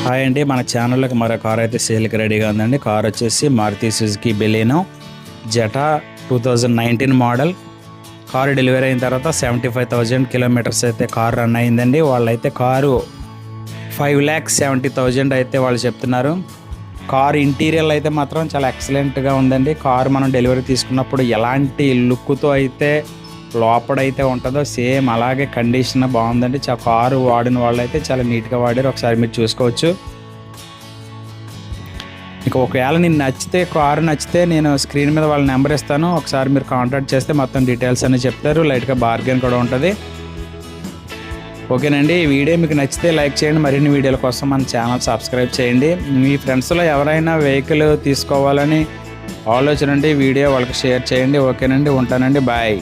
Hi అండి, మన ఛానల్లోకి మరో కార్ అయితే సేల్కి రెడీగా ఉందండి. కార్ వచ్చేసి Maruti Suzuki Baleno Zeta 2019 model. Car delivery అయిన తర్వాత 75,000 కిలోమీటర్స్ అయితే కారు రన్ అయిందండి. వాళ్ళైతే కారు 5,70,000 అయితే వాళ్ళు చెప్తున్నారు. కారు ఇంటీరియర్ అయితే మాత్రం చాలా ఎక్సలెంట్గా ఉందండి. కారు మనం డెలివరీ తీసుకున్నప్పుడు ఎలాంటి లుక్తో అయితే లోపడైతే ఉంటుందో సేమ్ అలాగే కండిషన్ బాగుందండి. కారు వాడిన వాళ్ళు అయితే చాలా నీట్గా వాడారు. ఒకసారి మీరు చూసుకోవచ్చు. మీకు ఒకవేళ నేను కారు నచ్చితే నేను స్క్రీన్ మీద వాళ్ళ నెంబర్ ఇస్తాను. ఒకసారి మీరు కాంటాక్ట్ చేస్తే మొత్తం డీటెయిల్స్ అన్నీ చెప్తారు. లైట్గా బార్గెన్ కూడా ఉంటుంది. ఓకేనండి, ఈ వీడియో మీకు నచ్చితే లైక్ చేయండి. మరిన్ని వీడియోల కోసం మన ఛానల్ సబ్స్క్రైబ్ చేయండి. మీ ఫ్రెండ్స్లో ఎవరైనా వెహికల్ తీసుకోవాలని ఆలోచన ఉంటే వీడియో వాళ్ళకి షేర్ చేయండి. ఓకేనండి, ఉంటానండి, బాయ్.